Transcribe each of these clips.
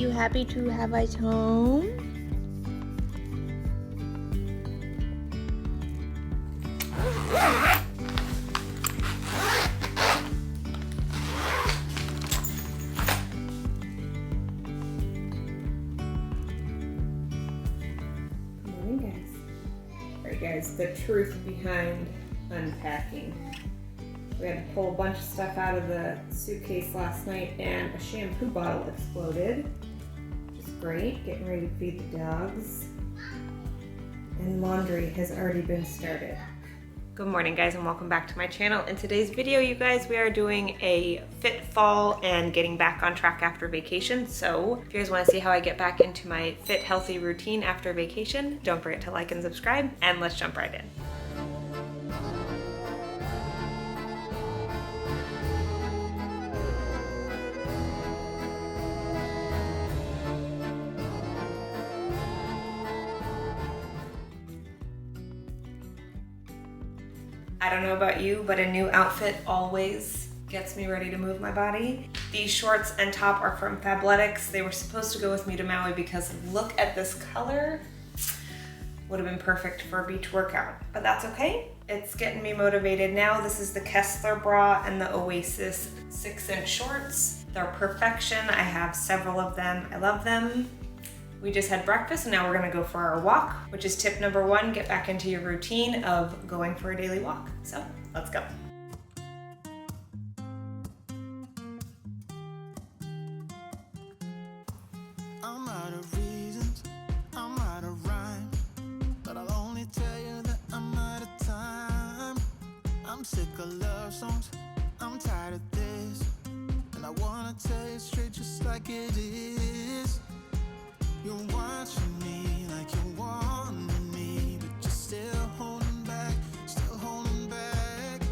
you happy to have us home? Morning, guys. Alright guys, the truth behind unpacking. We had to pull a bunch of stuff out of the suitcase last night and a shampoo bottle exploded. Which is great, getting ready to feed the dogs. And laundry has already been started. Good morning guys and welcome back to my channel. In today's video, you guys, we are doing a fit fall and getting back on track after vacation. So if you guys want to see how I get back into my fit, healthy routine after vacation, don't forget to like and subscribe, and let's jump right in. I don't know about you, but a new outfit always gets me ready to move my body. These shorts and top are from Fabletics. They were supposed to go with me to Maui because look at this color. Would have been perfect for a beach workout, but that's okay. It's getting me motivated now. This is the Kessler bra and the Oasis 6-inch shorts. They're perfection. I have several of them. I love them. We just had breakfast and now we're gonna go for our walk, which is tip number 1, get back into your routine of going for a daily walk. So let's go. I'm out of reasons, I'm out of rhyme, but I'll only tell you that I'm out of time. I'm sick of love songs, I'm tired of this, and I wanna tell you straight just like it is. You're watching me like you want me, but you're still holding back, still holding back.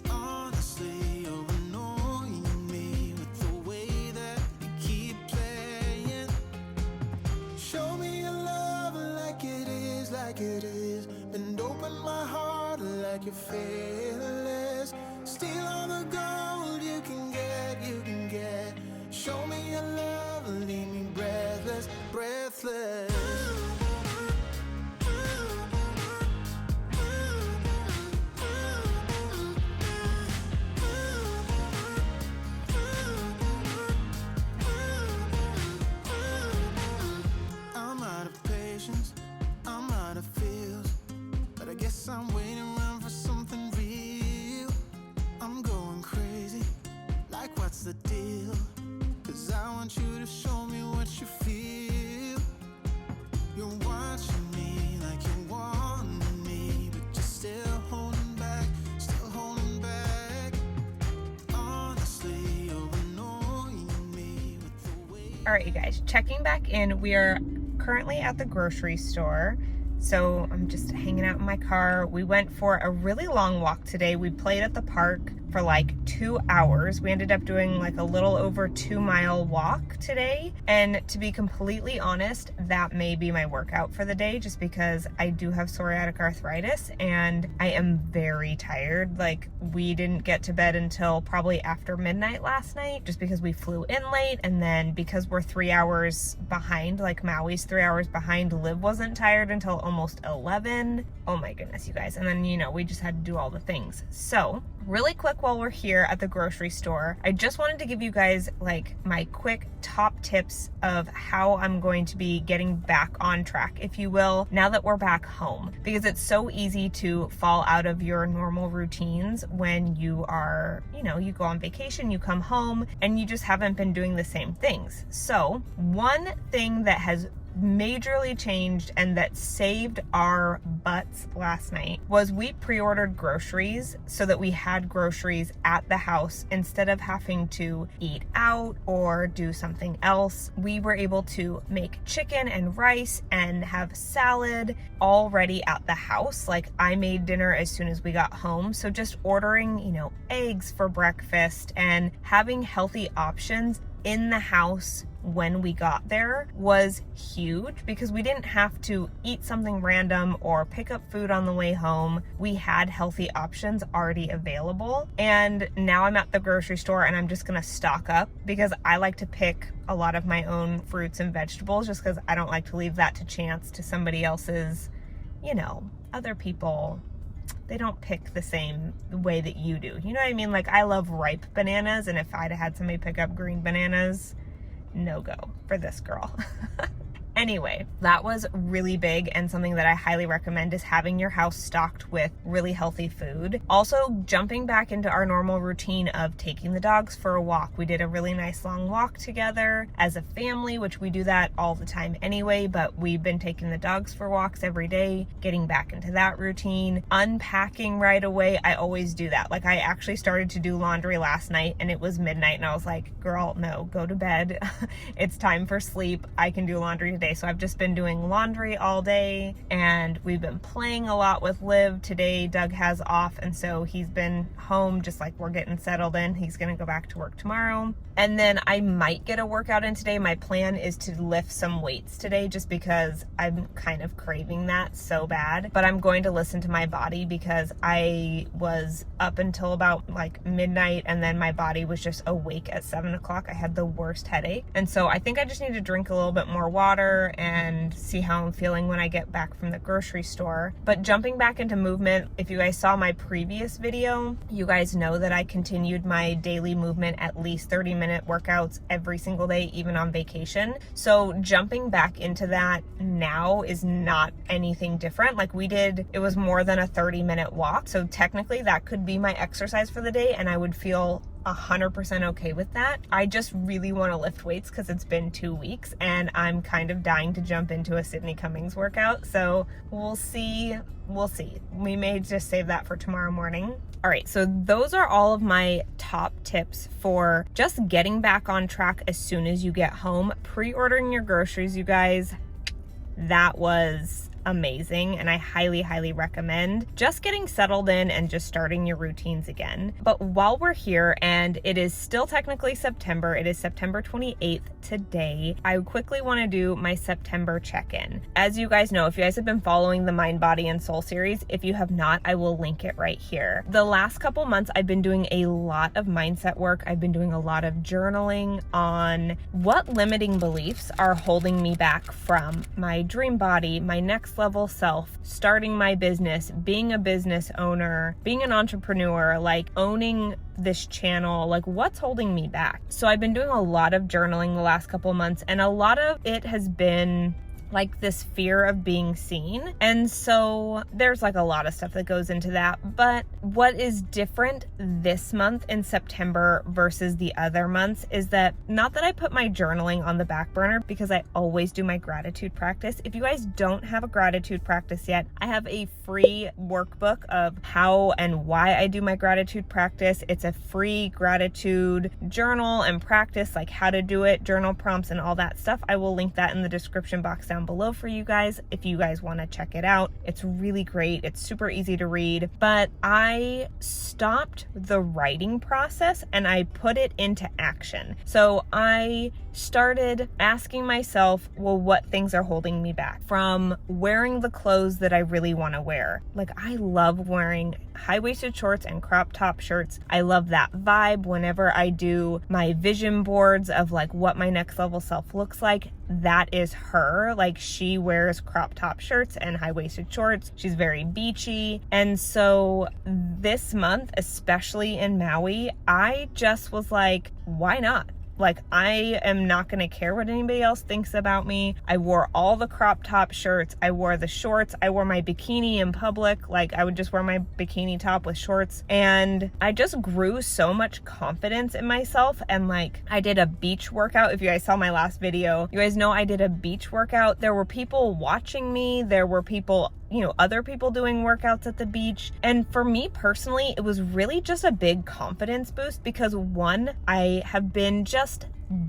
Honestly, you're annoying me with the way that you keep playing. Show me your love like it is, like it is. Bend open my heart like you're fearless. Steal all the gold you can get, you can get. Show me your love, leave me breathless, breathless. I'm out of patience, I'm out of feels, but I guess I'm waiting around for something real. I'm going crazy, like what's the deal? 'Cause I want you to show me what you feel. You're watching me like you want me, but you're still holding back, still holding back. Honestly, you're annoying me with the way. All right, you guys, checking back in. We are currently at the grocery store. So I'm just hanging out in my car. We went for a really long walk today. We played at the park for like 2 hours. We ended up doing like a little over 2-mile walk today. And to be completely honest, that may be my workout for the day, just because I do have psoriatic arthritis and I am very tired. Like, we didn't get to bed until probably after midnight last night, just because we flew in late. And then because we're 3 hours behind, like Maui's 3 hours behind, Liv wasn't tired until almost 11. Oh my goodness, you guys. And then, you know, we just had to do all the things. So really quick, while we're here at the grocery store, I just wanted to give you guys like my quick top tips of how I'm going to be getting back on track, if you will, now that we're back home, because it's so easy to fall out of your normal routines when you are, you know, you go on vacation, you come home and you just haven't been doing the same things. So one thing that has majorly changed and that saved our butts last night was we pre-ordered groceries so that we had groceries at the house instead of having to eat out or do something else. We were able to make chicken and rice and have salad already at the house. Like, I made dinner as soon as we got home. So just ordering, you know, eggs for breakfast and having healthy options in the house when we got there was huge because we didn't have to eat something random or pick up food on the way home. We had healthy options already available. And now I'm at the grocery store and I'm just gonna stock up because I like to pick a lot of my own fruits and vegetables just because I don't like to leave that to chance to somebody else's, you know, other people. They don't pick the same way that you do. You know what I mean? Like, I love ripe bananas, and if I'd had somebody pick up green bananas, no go for this girl. Anyway, that was really big, and something that I highly recommend is having your house stocked with really healthy food. Also, jumping back into our normal routine of taking the dogs for a walk. We did a really nice long walk together as a family, which we do that all the time anyway, but we've been taking the dogs for walks every day, getting back into that routine. Unpacking right away, I always do that. Like, I actually started to do laundry last night and it was midnight and I was like, girl, no, go to bed. It's time for sleep. I can do laundry today. So I've just been doing laundry all day and we've been playing a lot with Liv. Today Doug has off and so he's been home, just like we're getting settled in. He's gonna go back to work tomorrow. And then I might get a workout in today. My plan is to lift some weights today just because I'm kind of craving that so bad. But I'm going to listen to my body because I was up until about like midnight and then my body was just awake at 7 o'clock. I had the worst headache. And so I think I just need to drink a little bit more water and see how I'm feeling when I get back from the grocery store. But jumping back into movement, if you guys saw my previous video, you guys know that I continued my daily movement, at least 30-minute workouts every single day, even on vacation. So jumping back into that now is not anything different. Like, it was more than a 30-minute walk. So technically that could be my exercise for the day and I would feel 100% okay with that. I just really want to lift weights because it's been 2 weeks and I'm kind of dying to jump into a Sydney Cummings workout. So we'll see. We may just save that for tomorrow morning. All right, so those are all of my top tips for just getting back on track as soon as you get home. Pre-ordering your groceries, you guys, that was amazing and I highly recommend just getting settled in and just starting your routines again. But while we're here and it is still technically September, it is September 28th today, I quickly want to do my September check-in. As you guys know, if you guys have been following the Mind, Body, and Soul series, if you have not, I will link it right here. The last couple months I've been doing a lot of mindset work. I've been doing a lot of journaling on what limiting beliefs are holding me back from my dream body, my next level self, starting my business, being a business owner, being an entrepreneur, like owning this channel, like what's holding me back. So I've been doing a lot of journaling the last couple months and a lot of it has been like this fear of being seen. And so there's like a lot of stuff that goes into that. But what is different this month in September versus the other months is that, not that I put my journaling on the back burner because I always do my gratitude practice. If you guys don't have a gratitude practice yet, I have a free workbook of how and why I do my gratitude practice. It's a free gratitude journal and practice, like how to do it, journal prompts and all that stuff. I will link that in the description box down below for you guys if you guys want to check it out. It's really great. It's super easy to read. But I stopped the writing process and I put it into action. So I started asking myself, well, what things are holding me back from wearing the clothes that I really want to wear? Like, I love wearing high-waisted shorts and crop top shirts. I love that vibe. Whenever I do my vision boards of like what my next level self looks like, that is her. Like, she wears crop top shirts and high-waisted shorts. She's very beachy. And so this month, especially in Maui, I just was like, why not? Like, I am not going to care what anybody else thinks about me. I wore all the crop top shirts. I wore the shorts. I wore my bikini in public. Like, I would just wear my bikini top with shorts. And I just grew so much confidence in myself. And like, I did a beach workout. If you guys saw my last video, you guys know I did a beach workout. There were people watching me. There were people, you know, other people doing workouts at the beach. And for me personally, it was really just a big confidence boost because one, I have been just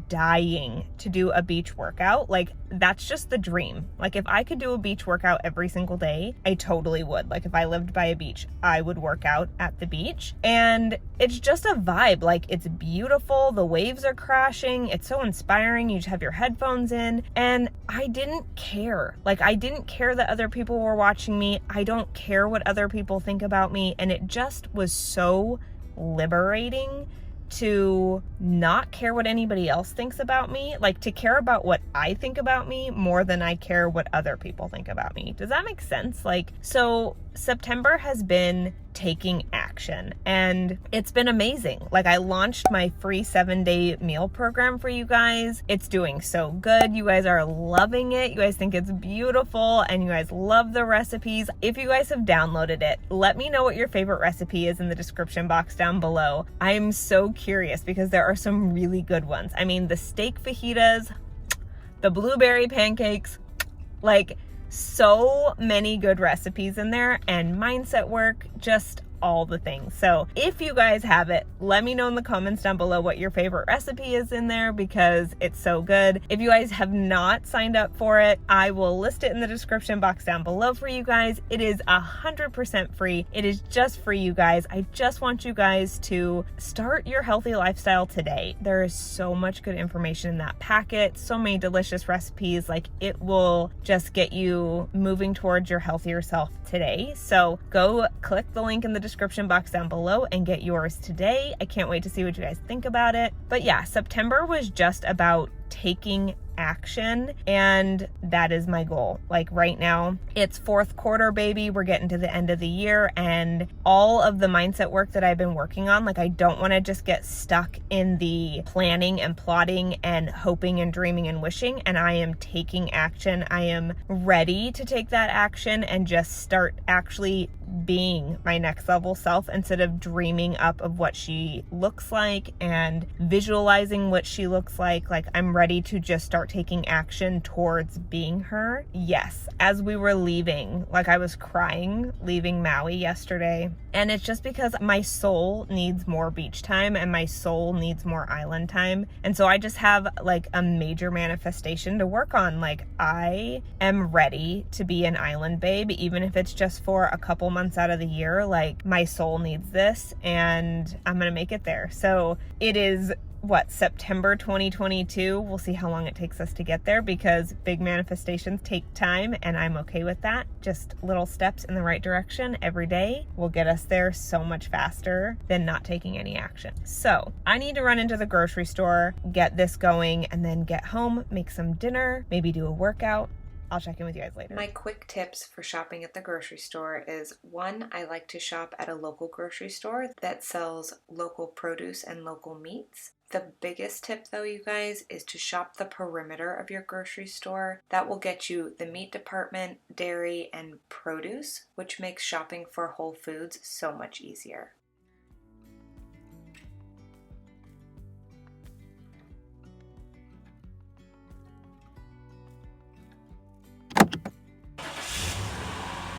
dying to do a beach workout. Like, that's just the dream. Like, if I could do a beach workout every single day, I totally would. Like, if I lived by a beach, I would work out at the beach. And it's just a vibe. Like, it's beautiful. The waves are crashing. It's so inspiring. You just have your headphones in. And I didn't care. Like, I didn't care that other people were watching me. I don't care what other people think about me. And it just was so liberating to not care what anybody else thinks about me, like to care about what I think about me more than I care what other people think about me. Does that make sense? Like, so September has been taking action and it's been amazing. Like, I launched my free 7-day meal program for you guys. It's doing so good. You guys are loving it. You guys think it's beautiful and you guys love the recipes. If you guys have downloaded it, let me know what your favorite recipe is in the description box down below. I'm so curious because there are some really good ones. I mean, the steak fajitas, the blueberry pancakes, like, so many good recipes in there, and mindset work, just all the things. So if you guys have it, let me know in the comments down below what your favorite recipe is in there because it's so good. If you guys have not signed up for it, I will list it in the description box down below for you guys. It is 100% free. It is just for you guys. I just want you guys to start your healthy lifestyle today. There is so much good information in that packet, so many delicious recipes. Like, it will just get you moving towards your healthier self today. So go click the link in the description box down below and get yours today. I can't wait to see what you guys think about it. But yeah, September was just about taking action, and that is my goal. Like, right now it's fourth quarter, baby. We're getting to the end of the year, and all of the mindset work that I've been working on, like, I don't want to just get stuck in the planning and plotting and hoping and dreaming and wishing, and I am taking action. I am ready to take that action and just start actually being my next level self instead of dreaming up of what she looks like and visualizing what she looks like. Like, I'm ready to just start taking action towards being her. Yes, as we were leaving, like, I was crying leaving Maui yesterday, and it's just because my soul needs more beach time and my soul needs more island time. And so I just have like a major manifestation to work on. Like, I am ready to be an island babe, even if it's just for a couple months out of the year. Like, my soul needs this and I'm gonna make it there. So it is September 2022. We'll see how long it takes us to get there because big manifestations take time, and I'm okay with that. Just little steps in the right direction every day will get us there so much faster than not taking any action. So I need to run into the grocery store, get this going, and then get home, make some dinner, maybe do a workout. I'll check in with you guys later. My quick tips for shopping at the grocery store is, one, I like to shop at a local grocery store that sells local produce and local meats. The biggest tip, though, you guys, is to shop the perimeter of your grocery store. That will get you the meat department, dairy, and produce, which makes shopping for Whole Foods so much easier.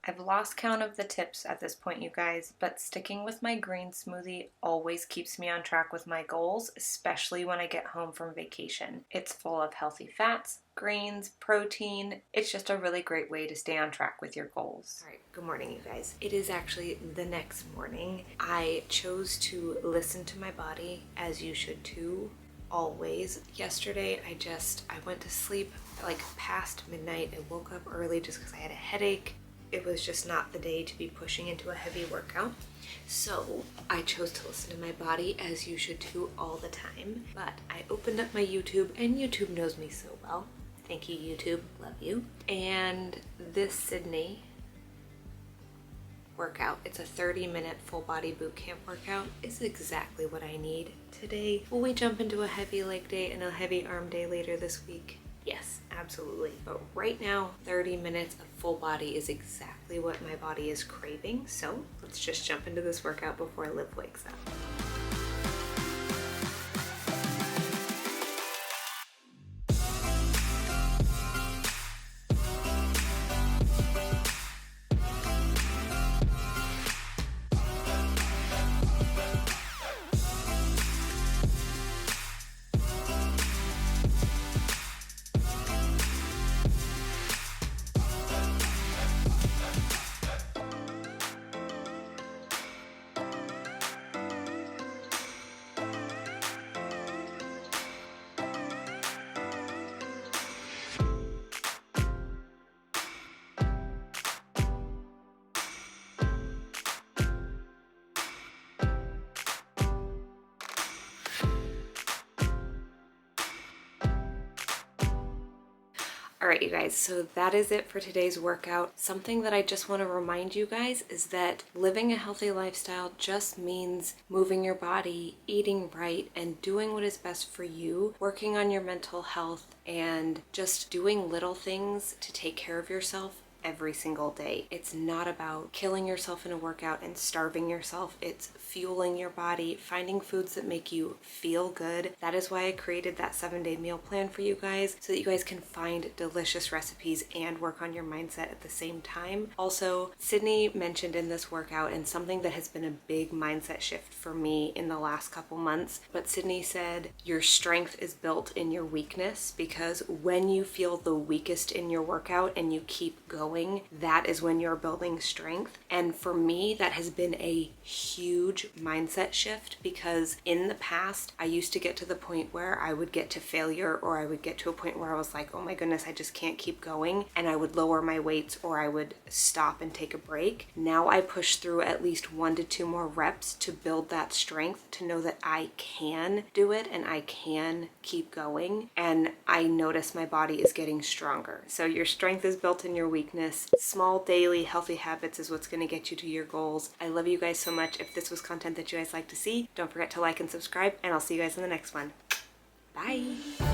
I've lost count of the tips at this point, you guys, but sticking with my green smoothie always keeps me on track with my goals, especially when I get home from vacation. It's full of healthy fats, greens, protein. It's just a really great way to stay on track with your goals. All right, good morning, you guys. It is actually the next morning. I chose to listen to my body, as you should too. Always. Yesterday, I went to sleep like past midnight. I woke up early just because I had a headache. It was just not the day to be pushing into a heavy workout. So I chose to listen to my body, as you should too, all the time. But I opened up my YouTube, and YouTube knows me so well. Thank you, YouTube. Love you. And this Sydney workout, it's a 30-minute full body boot camp workout, is exactly what I need today. Will we jump into a heavy leg day and a heavy arm day later this week? Yes, absolutely. But right now, 30 minutes of full body is exactly what my body is craving. So let's just jump into this workout before Liv wakes up. All right, you guys, so that is it for today's workout. Something that I just want to remind you guys is that living a healthy lifestyle just means moving your body, eating right, and doing what is best for you, working on your mental health, and just doing little things to take care of yourself every single day. It's not about killing yourself in a workout and starving yourself. It's fueling your body, finding foods that make you feel good. That is why I created that 7-day meal plan for you guys, so that you guys can find delicious recipes and work on your mindset at the same time. Also, Sydney mentioned in this workout, and something that has been a big mindset shift for me in the last couple months, but Sydney said your strength is built in your weakness, because when you feel the weakest in your workout and you keep going, that is when you're building strength. And for me, that has been a huge mindset shift, because in the past, I used to get to the point where I would get to failure, or I would get to a point where I was like, oh my goodness, I just can't keep going. And I would lower my weights, or I would stop and take a break. Now I push through at least 1 to 2 more reps to build that strength, to know that I can do it and I can keep going. And I notice my body is getting stronger. So your strength is built in your weakness. Small daily healthy habits is what's going to get you to your goals. I love you guys so much. If this was content that you guys like to see, don't forget to like and subscribe, and I'll see you guys in the next one. Bye.